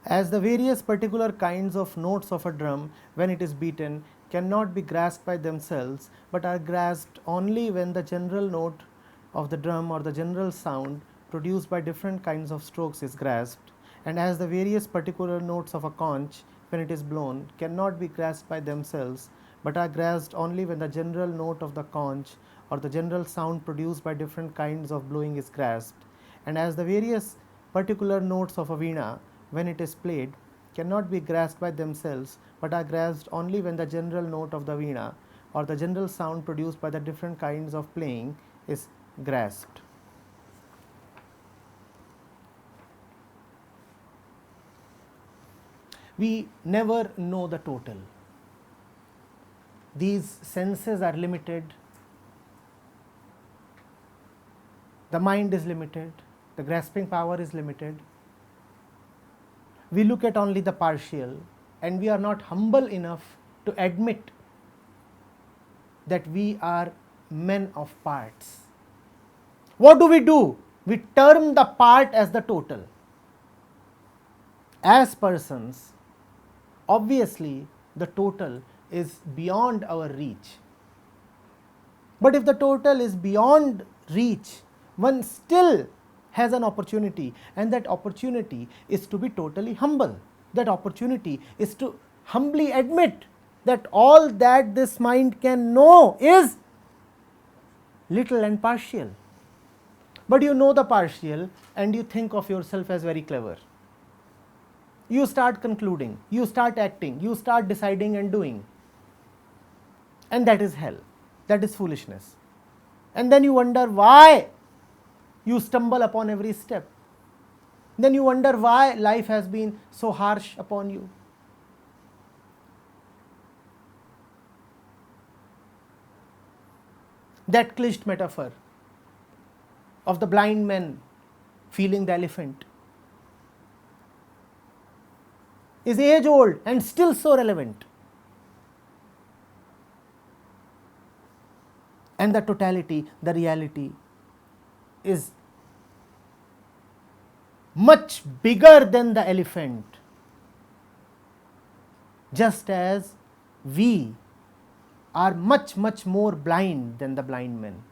As the various particular kinds of notes of a drum when it is beaten cannot be grasped by themselves, but are grasped only when the general note of the drum or the general sound produced by different kinds of strokes is grasped, and as the various particular notes of a conch when it is blown cannot be grasped by themselves, but are grasped only when the general note of the conch or the general sound produced by different kinds of blowing is grasped, and as the various particular notes of a veena when it is played cannot be grasped by themselves, but are grasped only when the general note of the veena or the general sound produced by the different kinds of playing is grasped. We never know the total. These senses are limited, the mind is limited, the grasping power is limited. We look at only the partial, and we are not humble enough to admit that we are men of parts. What do? We term the part as the total. As persons, obviously the total is beyond our reach. But if the total is beyond reach, one still has an opportunity, and that opportunity is to be totally humble. That opportunity is to humbly admit that all that this mind can know is little and partial. But you know the partial and you think of yourself as very clever. You start concluding, you start acting, you start deciding and doing. And that is hell, that is foolishness. And then you wonder why you stumble upon every step. Then you wonder why life has been so harsh upon you. That cliched metaphor of the blind man feeling the elephant is age old and still so relevant. And the totality, the reality, is much bigger than the elephant, just as we are much more blind than the blind men.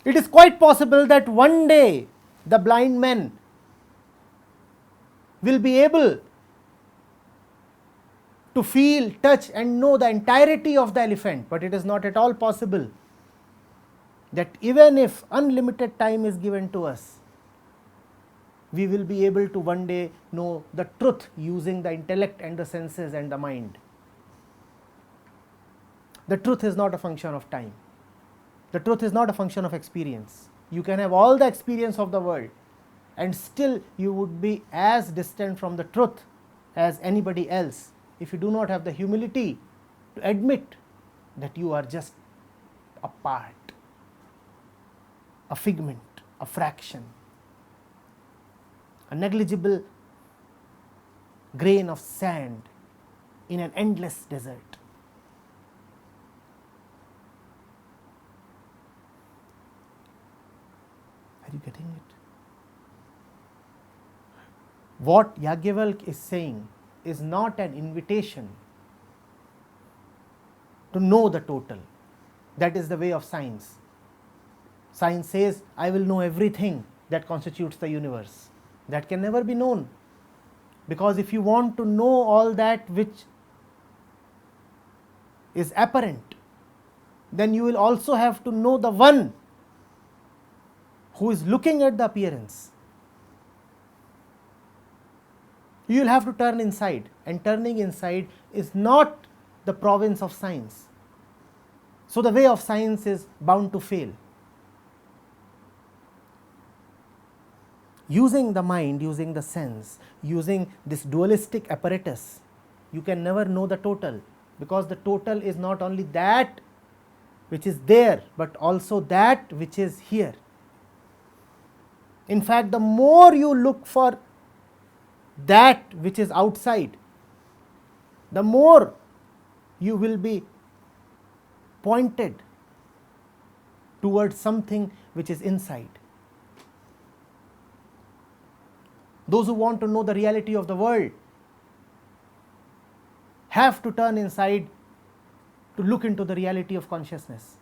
It is quite possible that one day the blind men will be able to feel, touch and know the entirety of the elephant, but it is not at all possible that even if unlimited time is given to us, we will be able to one day know the truth using the intellect and the senses and the mind. The truth is not a function of time. The truth is not a function of experience. You can have all the experience of the world and still you would be as distant from the truth as anybody else if you do not have the humility to admit that you are just a part, a figment, a fraction, a negligible grain of sand in an endless desert. Are you getting it? What Yajnavalkya is saying is not an invitation to know the total. That is the way of science. Science says, I will know everything that constitutes the universe. That can never be known. Because if you want to know all that which is apparent, then you will also have to know the one who is looking at the appearance. You will have to turn inside, and turning inside is not the province of science. So the way of science is bound to fail. Using the mind, using the sense, using this dualistic apparatus, you can never know the total, because the total is not only that which is there, but also that which is here. In fact, the more you look for that which is outside, the more you will be pointed towards something which is inside. Those who want to know the reality of the world have to turn inside to look into the reality of consciousness.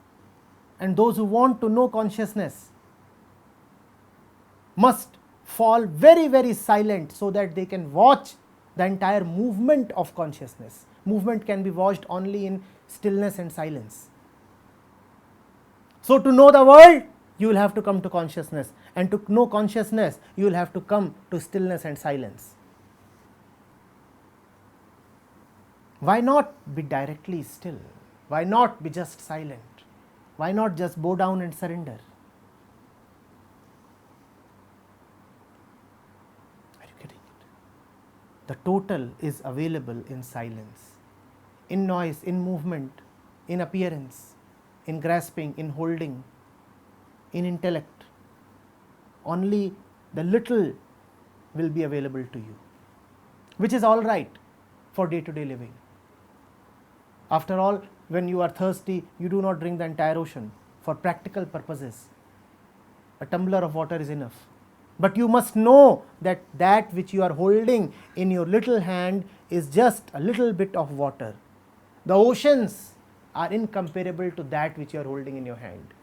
And those who want to know consciousness must fall very, very silent so that they can watch the entire movement of consciousness. Movement can be watched only in stillness and silence. So to know the world, you will have to come to consciousness, and to know consciousness, you will have to come to stillness and silence. Why not be directly still? Why not be just silent? Why not just bow down and surrender? Are you getting it? The total is available in silence, in noise, in movement, in appearance, in grasping, in holding, in intellect. Only the little will be available to you, which is all right for day-to-day living. After all, when you are thirsty, you do not drink the entire ocean. For practical purposes, a tumbler of water is enough. But you must know that that which you are holding in your little hand is just a little bit of water. The oceans are incomparable to that which you are holding in your hand.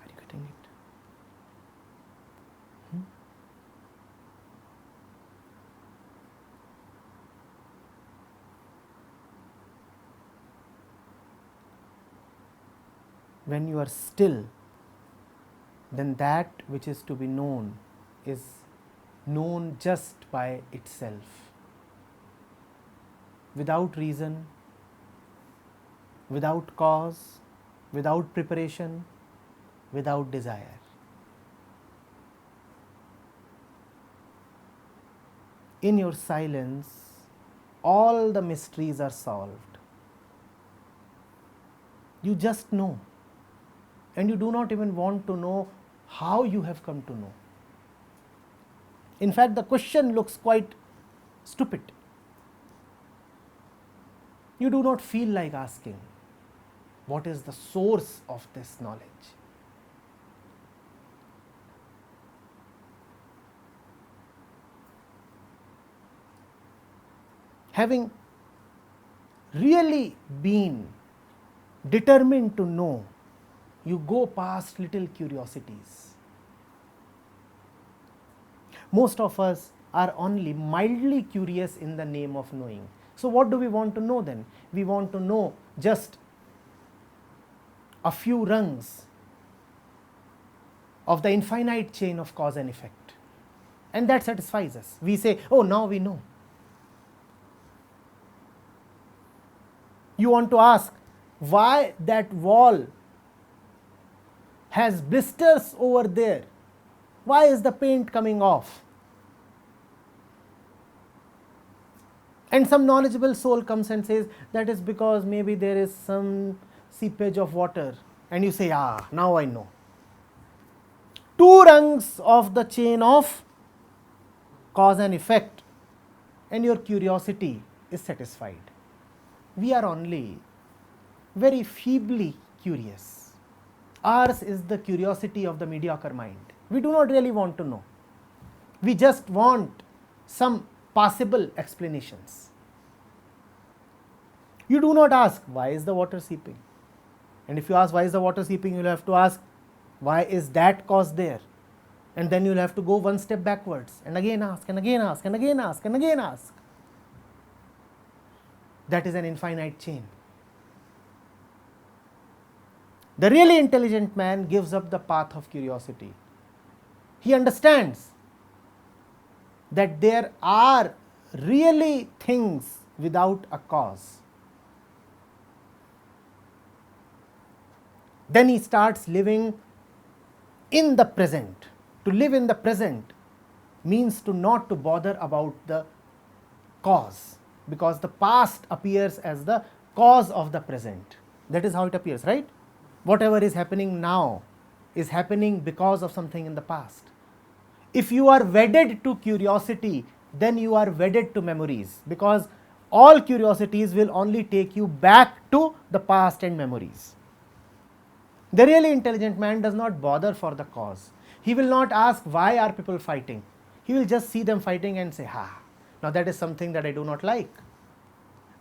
Are you getting it? When you are still, then that which is to be known is known just by itself, without reason, without cause, without preparation, without desire. In your silence, all the mysteries are solved. You just know. And you do not even want to know how you have come to know. In fact, the question looks quite stupid. You do not feel like asking, what is the source of this knowledge? Having really been determined to know, you go past little curiosities. Most of us are only mildly curious in the name of knowing. So what do we want to know then? We want to know just a few rungs of the infinite chain of cause and effect. And that satisfies us. We say, oh, now we know. You want to ask why that wall has blisters over there. Why is the paint coming off? And some knowledgeable soul comes and says, that is because maybe there is some seepage of water. And you say, now I know. 2 rungs of the chain of cause and effect, and your curiosity is satisfied. We are only very feebly curious. Ours is the curiosity of the mediocre mind. We do not really want to know. We just want some possible explanations. You do not ask, why is the water seeping? And if you ask, why is the water seeping, you will have to ask, why is that cause there? And then you will have to go one step backwards and again ask, and again ask, and again ask, and again ask. That is an infinite chain. The really intelligent man gives up the path of curiosity. He understands that there are really things without a cause. Then he starts living in the present. To live in the present means to not to bother about the cause, because the past appears as the cause of the present. That is how it appears, right? Whatever is happening now is happening because of something in the past. If you are wedded to curiosity, then you are wedded to memories, because all curiosities will only take you back to the past and memories. The really intelligent man does not bother for the cause. He will not ask why are people fighting. He will just see them fighting and say, now that is something that I do not like.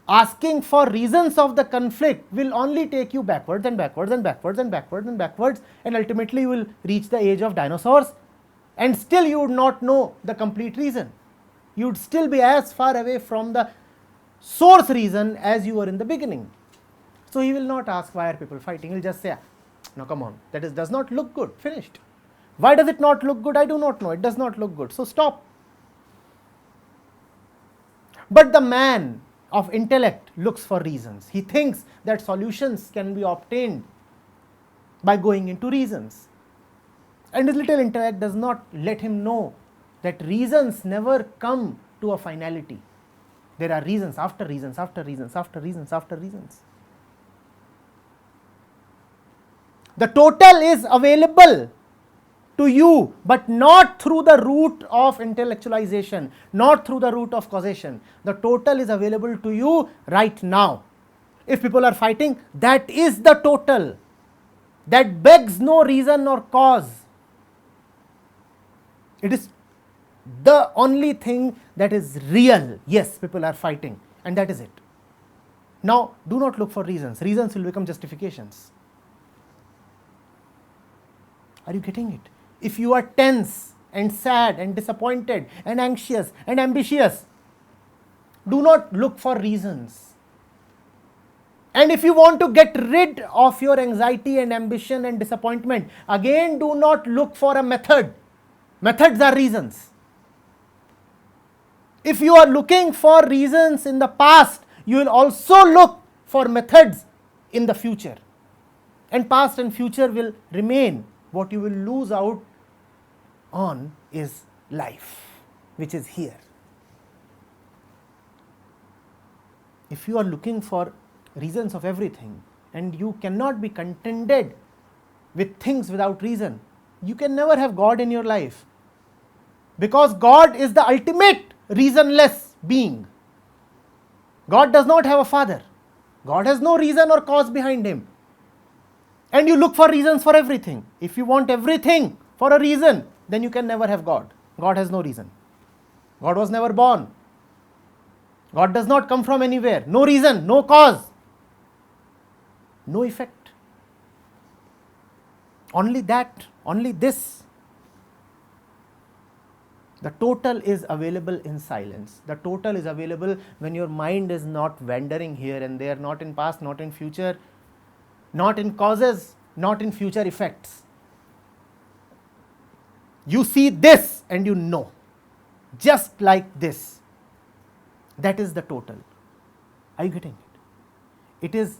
Asking for reasons of the conflict will only take you backwards and backwards and backwards and backwards and backwards, and ultimately you will reach the age of dinosaurs, and still you would not know the complete reason. You would still be as far away from the source reason as you were in the beginning. So he will not ask why are people fighting. He will just say, no, come on, that does not look good, finished. Why does it not look good? I do not know, it does not look good, so stop. But the man of intellect looks for reasons. He thinks that solutions can be obtained by going into reasons. And his little intellect does not let him know that reasons never come to a finality. There are reasons after reasons after reasons after reasons after reasons. The total is available to you, but not through the route of intellectualization, not through the route of causation. The total is available to you right now. If people are fighting, that is the total. That begs no reason or cause. It is the only thing that is real. Yes, people are fighting, and that is it. Now, do not look for reasons. Reasons will become justifications. Are you getting it? If you are tense and sad and disappointed and anxious and ambitious, do not look for reasons. And if you want to get rid of your anxiety and ambition and disappointment, again do not look for a method. Methods are reasons. If you are looking for reasons in the past, you will also look for methods in the future. And past and future will remain. What you will lose out on is life, which is here. If you are looking for reasons of everything and you cannot be contented with things without reason, you can never have God in your life. Because God is the ultimate reasonless being. God does not have a father. God has no reason or cause behind him. And you look for reasons for everything. If you want everything for a reason, then you can never have God. God has no reason. God was never born. God does not come from anywhere. No reason, no cause, no effect. Only that, only this. The total is available in silence. The total is available when your mind is not wandering here and there, not in past, not in future, not in causes, not in future effects. You see this and you know, just like this. That is the total. Are you getting it? It is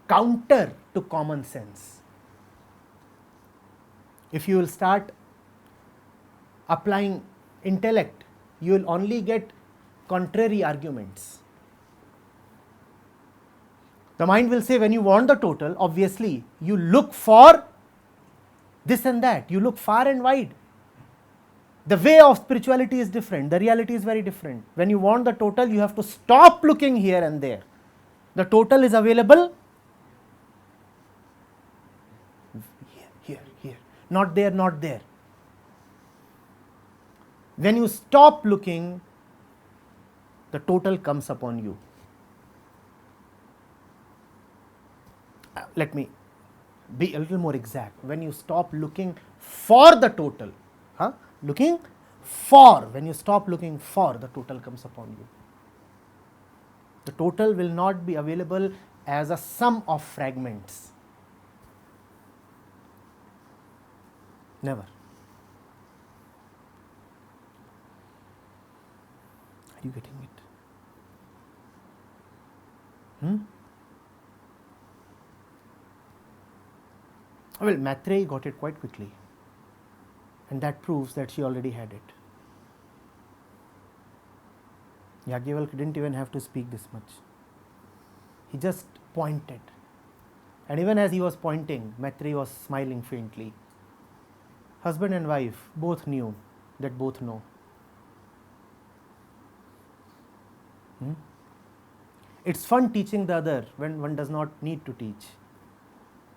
counter to common sense. If you will start applying intellect, you will only get contrary arguments. The mind will say, when you want the total, obviously you look for this and that, you look far and wide. The way of spirituality is different, the reality is very different. When you want the total, you have to stop looking here and there. The total is available here, not there, not there. When you stop looking, the total comes upon you. Let me be a little more exact. When you stop looking for the total, when you stop looking for, the total comes upon you. The total will not be available as a sum of fragments. Never. Are you getting it? Well, Maitreyi got it quite quickly, and that proves that she already had it. Yajnavalkya didn't even have to speak this much. He just pointed, and even as he was pointing, Maitreyi was smiling faintly. Husband and wife both knew that both know. It's fun teaching the other when one does not need to teach.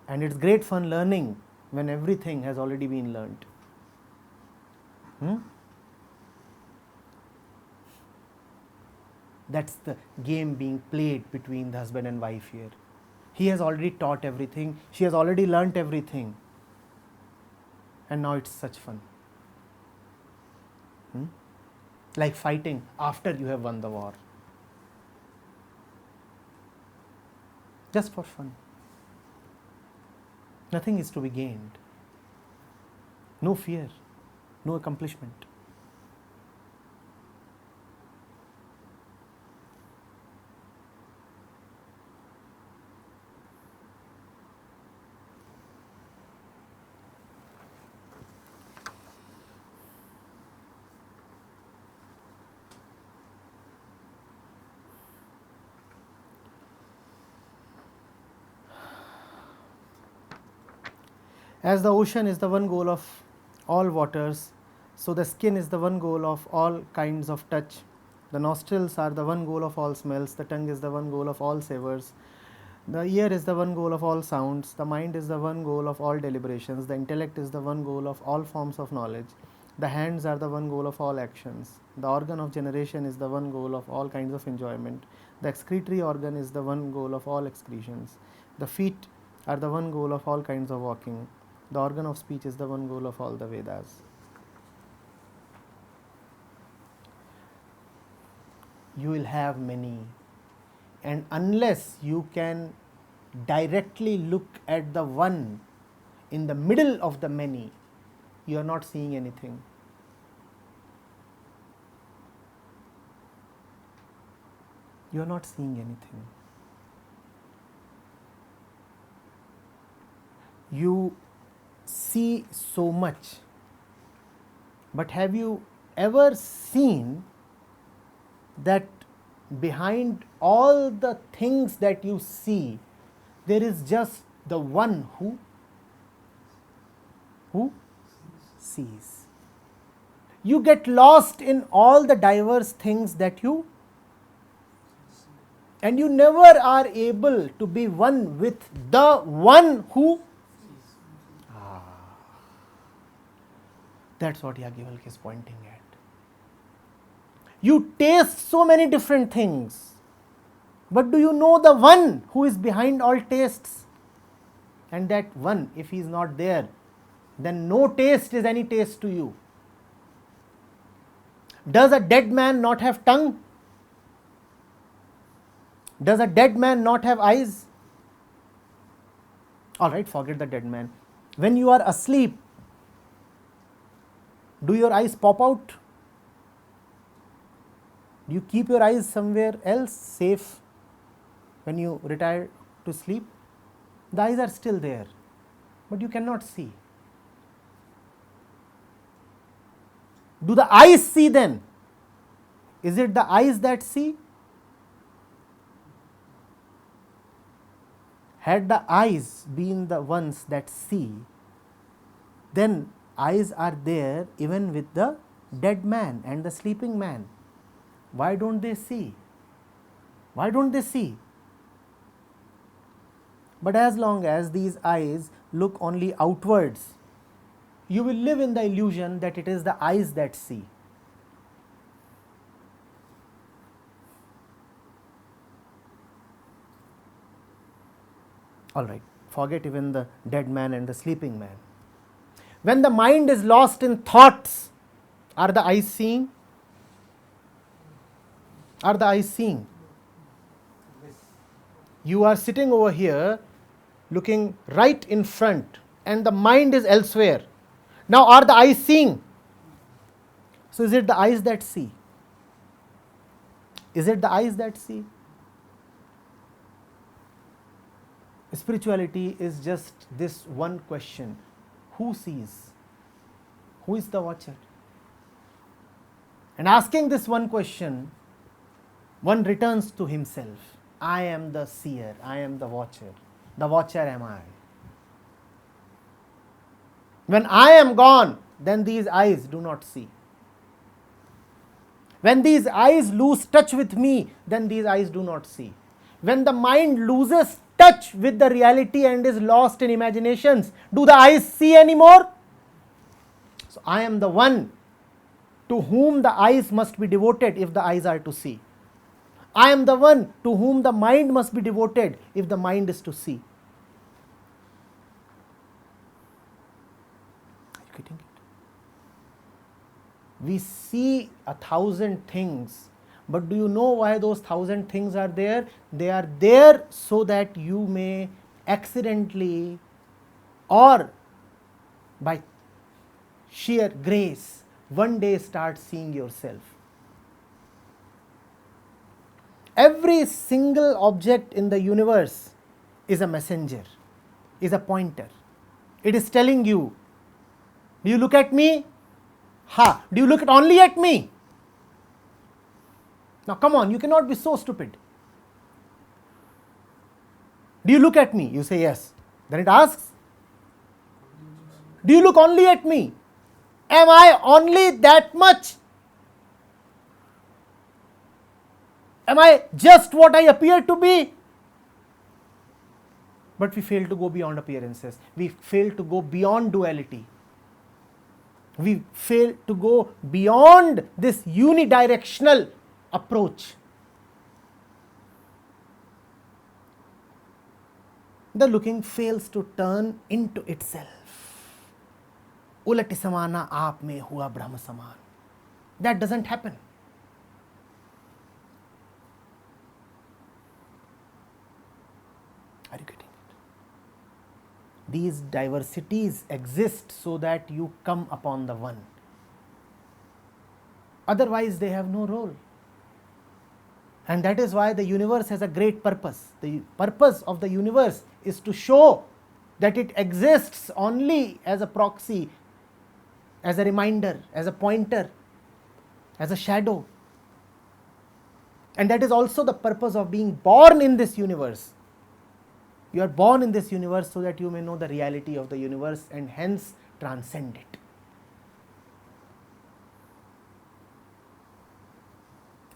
And it's great fun learning when everything has already been learnt. That's the game being played between the husband and wife here. He has already taught everything, she has already learnt everything, and now it's such fun. Like fighting after you have won the war. Just for fun. Nothing is to be gained. No fear, no accomplishment. As the ocean is the one goal of all waters, so the skin is the one goal of all kinds of touch. The nostrils are the one goal of all smells, the tongue is the one goal of all savors, the ear is the one goal of all sounds, the mind is the one goal of all deliberations, the intellect is the one goal of all forms of knowledge, the hands are the one goal of all actions, the organ of generation is the one goal of all kinds of enjoyment, the excretory organ is the one goal of all excretions, the feet are the one goal of all kinds of walking, the organ of speech is the one goal of all the Vedas. You will have many, and unless you can directly look at the one in the middle of the many, you are not seeing anything. You are not seeing anything. You see so much, but have you ever seen that behind all the things that you see, there is just the one who sees? You get lost in all the diverse things that you, and you never are able to be one with the one who. That's what Yagyavals is pointing at. You taste so many different things, but do you know the one who is behind all tastes? And that one, if he is not there, then no taste is any taste to you. Does a dead man not have tongue? Does a dead man not have eyes? Alright, forget the dead man. When you are asleep, do your eyes pop out? Do you keep your eyes somewhere else safe when you retire to sleep? The eyes are still there, but you cannot see. Do the eyes see then? Is it the eyes that see? Had the eyes been the ones that see, then eyes are there even with the dead man and the sleeping man. Why don't they see? Why don't they see? But as long as these eyes look only outwards, you will live in the illusion that it is the eyes that see. Alright, forget even the dead man and the sleeping man. When the mind is lost in thoughts, are the eyes seeing? Are the eyes seeing? You are sitting over here looking right in front and the mind is elsewhere. Now are the eyes seeing? So is it the eyes that see? Is it the eyes that see? Spirituality is just this one question. Who sees? Who is the watcher? And asking this one question, one returns to himself. I am the seer, I am the watcher. The watcher am I. When I am gone, then these eyes do not see. When these eyes lose touch with me, then these eyes do not see. When the mind loses touch with the reality and is lost in imaginations. Do the eyes see anymore? So I am the one to whom the eyes must be devoted if the eyes are to see. I am the one to whom the mind must be devoted if the mind is to see. Are you getting it? We see 1,000 things, but do you know why those 1,000 things are there? They are there so that you may accidentally or by sheer grace one day start seeing yourself. Every single object in the universe is a messenger, is a pointer. It is telling you, do you look at me? Ha! Do you look only at me? Now come on, you cannot be so stupid. Do you look at me? You say yes. Then it asks, do you look only at me? Am I only that much? Am I just what I appear to be? But we fail to go beyond appearances. We fail to go beyond duality. We fail to go beyond this unidirectional approach. The looking fails to turn into itself. Ulati samana aap mein hua Brahma saman. That doesn't happen. Are you getting it? These diversities exist so that you come upon the one. Otherwise, they have no role. And that is why the universe has a great purpose. The purpose of the universe is to show that it exists only as a proxy, as a reminder, as a pointer, as a shadow. And that is also the purpose of being born in this universe. You are born in this universe so that you may know the reality of the universe and hence transcend it.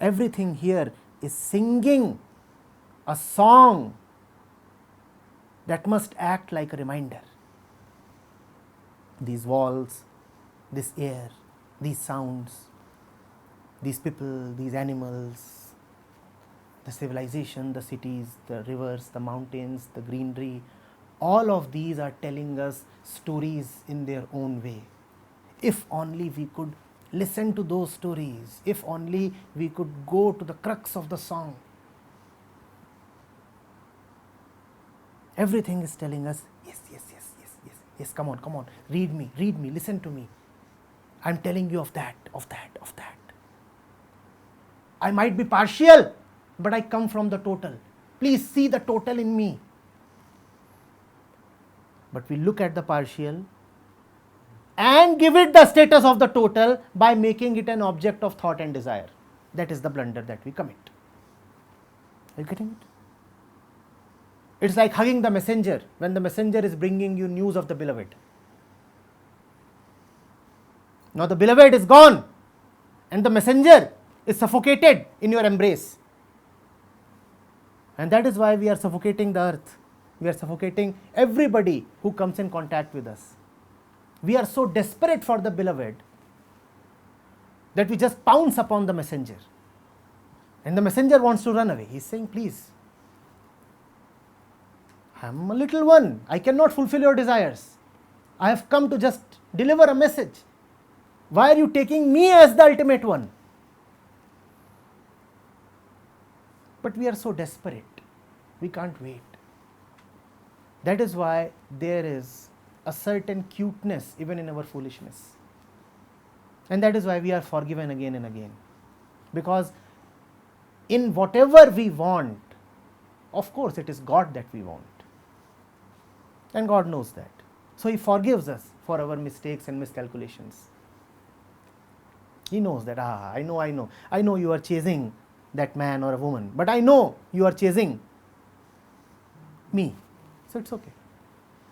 Everything here is singing a song that must act like a reminder. These walls, this air, these sounds, these people, these animals, the civilization, the cities, the rivers, the mountains, the greenery, all of these are telling us stories in their own way. If only we could listen to those stories, if only we could go to the crux of the song. Everything is telling us, yes, yes, yes, yes, yes, yes, come on, read me, listen to me. I am telling you of that, of that, of that. I might be partial, but I come from the total. Please see the total in me. But we look at the partial and give it the status of the total by making it an object of thought and desire. That is the blunder that we commit. Are you getting it? It's like hugging the messenger when the messenger is bringing you news of the beloved. Now the beloved is gone and the messenger is suffocated in your embrace. And that is why we are suffocating the earth. We are suffocating everybody who comes in contact with us. We are so desperate for the beloved that we just pounce upon the messenger. And the messenger wants to run away. He is saying, please, I am a little one. I cannot fulfill your desires. I have come to just deliver a message. Why are you taking me as the ultimate one? But we are so desperate. We can't wait. That is why there is a certain cuteness even in our foolishness. And that is why we are forgiven again and again. Because in whatever we want, of course it is God that we want. And God knows that. So He forgives us for our mistakes and miscalculations. He knows that, I know you are chasing that man or a woman, but I know you are chasing me. So it's okay.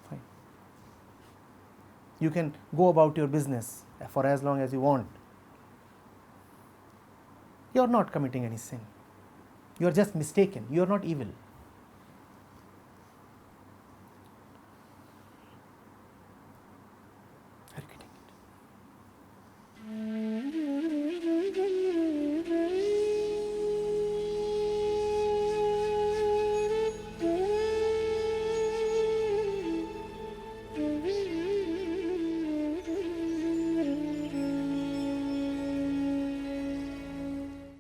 Fine. You can go about your business for as long as you want. You are not committing any sin. You are just mistaken. You are not evil.